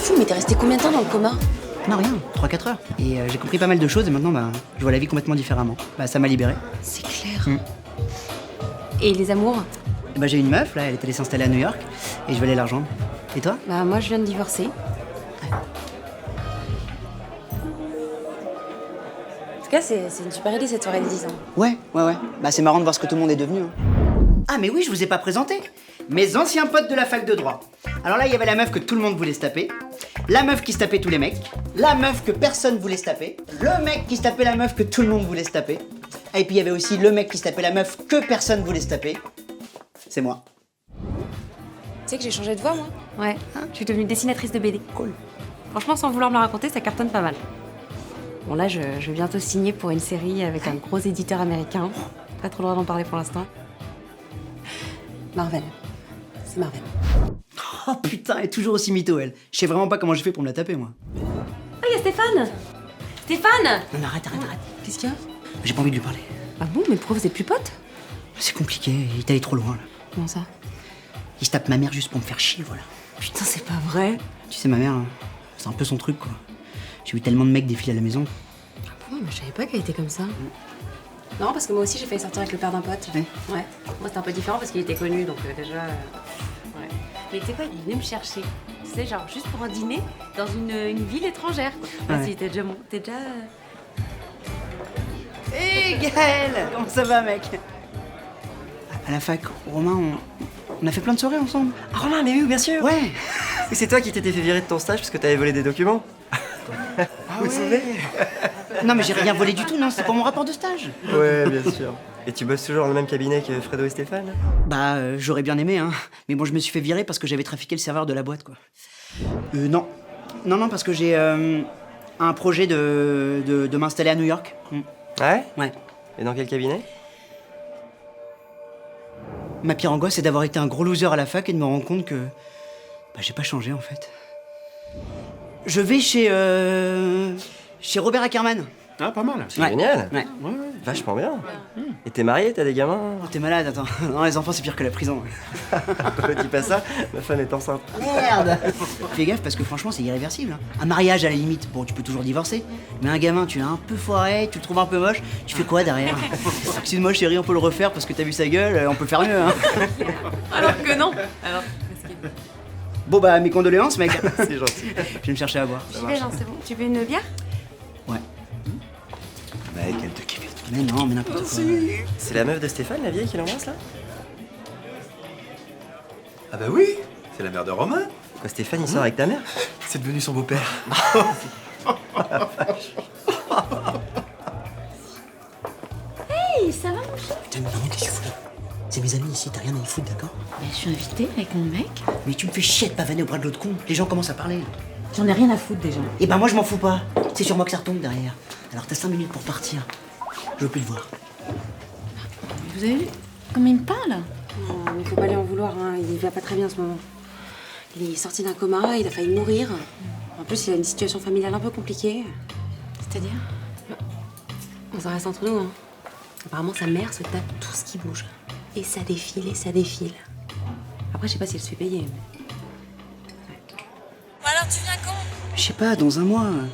fou, mais t'es resté combien de temps dans le coma? Non, rien, 3-4 heures. Et j'ai compris pas mal de choses et maintenant, je vois la vie complètement différemment. Ça m'a libéré. C'est clair. Et les amours? J'ai une meuf, là, elle est allée s'installer à New York et je vais aller la rejoindre. Et toi? Bah, moi, je viens de divorcer. En tout cas, c'est une super idée cette soirée de 10 ans. Ouais. C'est marrant de voir ce que tout le monde est devenu. Ah, mais oui, je vous ai pas présenté. Mes anciens potes de la fac de droit. Alors là, il y avait la meuf que tout le monde voulait se taper, la meuf qui se tapait tous les mecs, la meuf que personne voulait se taper, le mec qui se tapait la meuf que tout le monde voulait se taper, et puis il y avait aussi le mec qui se tapait la meuf que personne voulait se taper. C'est moi. Tu sais que j'ai changé de voix, moi? Ouais, je suis devenue dessinatrice de BD. Cool. Franchement, sans vouloir me le raconter, ça cartonne pas mal. Bon, là, je vais bientôt signer pour une série avec un gros éditeur américain. Pas trop le droit d'en parler pour l'instant. Marvel. C'est Marvel. Oh putain, elle est toujours aussi mytho, elle. Je sais vraiment pas comment j'ai fait pour me la taper, moi. Oh, il y a Stéphane! Stéphane! Non, arrête. Qu'est-ce qu'il y a? J'ai pas envie de lui parler. Ah bon, mais pourquoi vous êtes plus potes? C'est compliqué, il est allé trop loin, là. Comment ça? Il se tape ma mère juste pour me faire chier, voilà. Putain, c'est pas vrai! Tu sais, ma mère, c'est un peu son truc, quoi. J'ai vu tellement de mecs défiler à la maison. Ah bon, mais je savais pas qu'elle était comme ça. Non, parce que moi aussi j'ai failli sortir avec le père d'un pote. Ouais. Moi c'était un peu différent parce qu'il était connu, donc déjà... ouais. Mais tu sais quoi, il venait me chercher. Tu sais, genre juste pour un dîner dans une ville étrangère. Ouais. Si t'es déjà... Hé, Gaël! Comment ça va, mec? À la fac, Romain, on a fait plein de soirées ensemble. Ah, Romain, mais oui, bien sûr. Ouais. Et c'est toi qui t'étais fait virer de ton stage parce que t'avais volé des documents. Ah ouais. Non, mais j'ai rien volé du tout, non, c'est pour mon rapport de stage. Ouais, bien sûr. Et tu bosses toujours dans le même cabinet que Fredo et Stéphane? J'aurais bien aimé, hein. Mais bon, je me suis fait virer parce que j'avais trafiqué le serveur de la boîte, quoi. Non, parce que j'ai un projet de m'installer à New York. Ouais? Ouais. Et dans quel cabinet? Ma pire angoisse, c'est d'avoir été un gros loser à la fac et de me rendre compte que j'ai pas changé, en fait. Je vais chez Robert Ackerman. Ah, pas mal. C'est génial. Ouais. Vachement bien. Et t'es marié, t'as des gamins? Oh, t'es malade, attends. Non, les enfants, c'est pire que la prison. Dis pas ça, ma femme est enceinte. Merde. Fais gaffe parce que franchement, c'est irréversible. Hein. Un mariage, à la limite, bon, tu peux toujours divorcer. Mais un gamin, tu l'as un peu foiré, tu le trouves un peu moche, tu fais quoi derrière? Excuse-moi, chérie, on peut le refaire parce que t'as vu sa gueule, on peut faire mieux. Hein. Alors que non. Alors, Bon, mes condoléances, mec. C'est gentil. Je vais me chercher à boire. j'y vais, non, c'est bon. Tu veux une bière? Ouais. Mec, elle te kiffe. Mais non, mais n'importe quoi. C'est la meuf de Stéphane, la vieille qui l'embrasse là? Ah bah oui, c'est la mère de Romain. Quoi, Stéphane, il sort avec ta mère? C'est devenu son beau-père. Hey, ça va mon chat? Putain, mais non, qu'est-ce que tu fous là? C'est mes amis ici, t'as rien à y foutre, d'accord? Mais je suis invitée avec mon mec. Mais tu me fais chier de pas vanner au bras de l'autre con. Les gens commencent à parler. J'en ai rien à foutre déjà. Et moi, je m'en fous pas. C'est sur moi que ça retombe derrière. Alors t'as 5 minutes pour partir. Je veux plus te voir. Vous avez vu comme il me parle? Non, mais faut pas lui en vouloir, hein. Il va pas très bien en ce moment. Il est sorti d'un coma, il a failli mourir. En plus, il a une situation familiale un peu compliquée. C'est-à-dire? On s'en reste entre nous, hein. Apparemment, sa mère se tape tout ce qui bouge. Et ça défile, et ça défile. Après, je sais pas si elle se fait payer. Mais... Alors tu viens quand? Je sais pas, dans un mois. Un mois?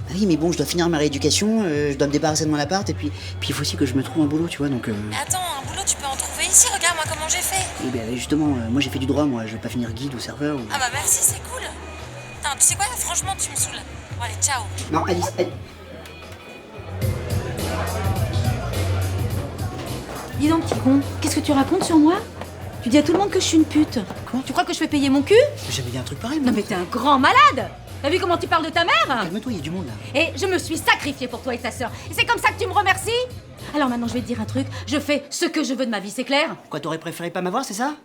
Ah oui, mais bon, je dois finir ma rééducation, je dois me débarrasser de mon appart, et puis il faut aussi que je me trouve un boulot, tu vois, donc... Mais attends, un boulot tu peux en trouver ici, regarde-moi comment j'ai fait. Et justement, moi j'ai fait du droit, moi, je vais pas finir guide ou serveur ou... Ah bah merci, c'est cool. Putain, tu sais quoi, franchement tu me saoules. Bon allez, ciao. Non, Alice, Dis donc, petit con, qu'est-ce que tu racontes sur moi? Tu dis à tout le monde que je suis une pute. Quoi? Tu crois que je fais payer mon cul? J'ai jamais dit un truc pareil, Non mais t'es un grand malade. T'as vu comment tu parles de ta mère? Calme-toi, il y a du monde, là. Et je me suis sacrifiée pour toi et ta sœur. Et c'est comme ça que tu me remercies? Alors maintenant, je vais te dire un truc. Je fais ce que je veux de ma vie, c'est clair? Quoi, t'aurais préféré pas m'avoir, c'est ça?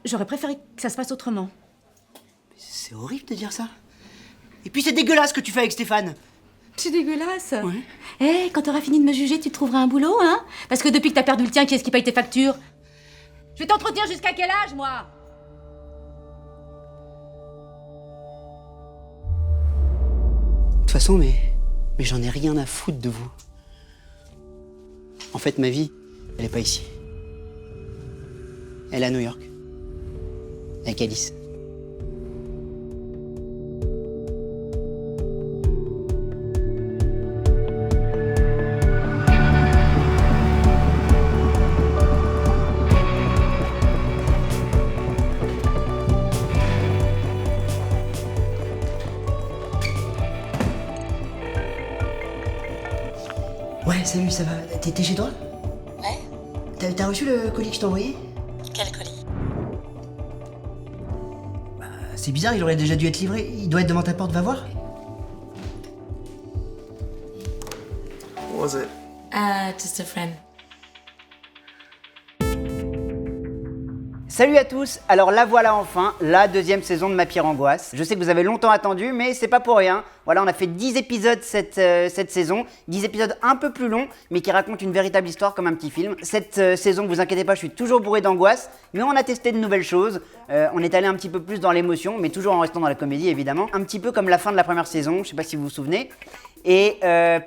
J'aurais préféré que ça se passe autrement. C'est horrible de dire ça. Et puis c'est dégueulasse ce que tu fais avec Stéphane. C'est dégueulasse. Ouais. Eh, quand t'auras fini de me juger, tu te trouveras un boulot, hein? Parce que depuis que t'as perdu le tien, qui est-ce qui paye tes factures? Je vais t'entretenir jusqu'à quel âge, moi? De toute façon, mais j'en ai rien à foutre de vous. En fait, ma vie, elle est pas ici. Elle est à New York. Avec Alice. salut, ça va? T'es chez toi? Ouais. T'as reçu le colis que je t'ai envoyé? Quel colis? C'est bizarre, il aurait déjà dû être livré. Il doit être devant ta porte, va voir. What was it? Just a friend. Salut à tous, alors la voilà enfin, la deuxième saison de Ma Pire Angoisse. Je sais que vous avez longtemps attendu, mais c'est pas pour rien. Voilà, on a fait 10 épisodes cette saison, 10 épisodes un peu plus longs, mais qui racontent une véritable histoire comme un petit film. Cette saison, vous inquiétez pas, je suis toujours bourré d'angoisse, mais on a testé de nouvelles choses. On est allé un petit peu plus dans l'émotion, mais toujours en restant dans la comédie évidemment. Un petit peu comme la fin de la première saison, je sais pas si vous vous souvenez. Et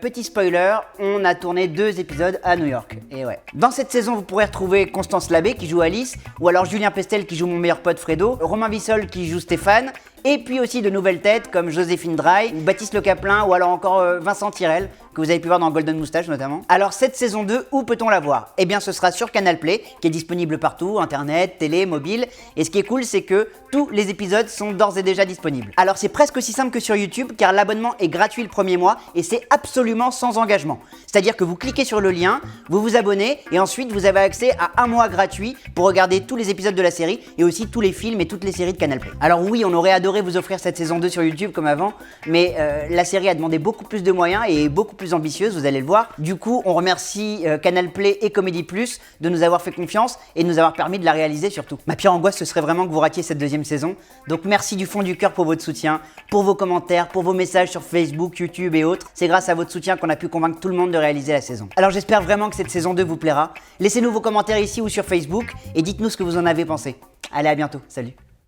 petit spoiler, on a tourné 2 épisodes à New York. Et ouais. Dans cette saison, vous pourrez retrouver Constance Labbé qui joue Alice, ou alors Julien Pestel qui joue mon meilleur pote Fredo, Romain Vissol qui joue Stéphane, et puis aussi de nouvelles têtes comme Joséphine Dry, Baptiste Le Caplin, ou alors encore Vincent Tirel, que vous avez pu voir dans Golden Moustache notamment. Alors cette saison 2, où peut-on la voir? Eh bien ce sera sur Canal+, qui est disponible partout, internet, télé, mobile, et ce qui est cool c'est que tous les épisodes sont d'ores et déjà disponibles. Alors c'est presque aussi simple que sur YouTube, car l'abonnement est gratuit le premier mois, et c'est absolument sans engagement. C'est-à-dire que vous cliquez sur le lien, vous vous abonnez, et ensuite vous avez accès à un mois gratuit pour regarder tous les épisodes de la série, et aussi tous les films et toutes les séries de Canal+. Alors oui, on aurait adoré vous offrir cette saison 2 sur YouTube comme avant, mais la série a demandé beaucoup plus de moyens et est beaucoup plus ambitieuse, vous allez le voir. Du coup, on remercie Canal+ et Comédie Plus de nous avoir fait confiance et de nous avoir permis de la réaliser surtout. Ma pire angoisse, ce serait vraiment que vous ratiez cette deuxième saison. Donc merci du fond du cœur pour votre soutien, pour vos commentaires, pour vos messages sur Facebook, YouTube et autres. C'est grâce à votre soutien qu'on a pu convaincre tout le monde de réaliser la saison. Alors j'espère vraiment que cette saison 2 vous plaira. Laissez-nous vos commentaires ici ou sur Facebook et dites-nous ce que vous en avez pensé. Allez, à bientôt, salut.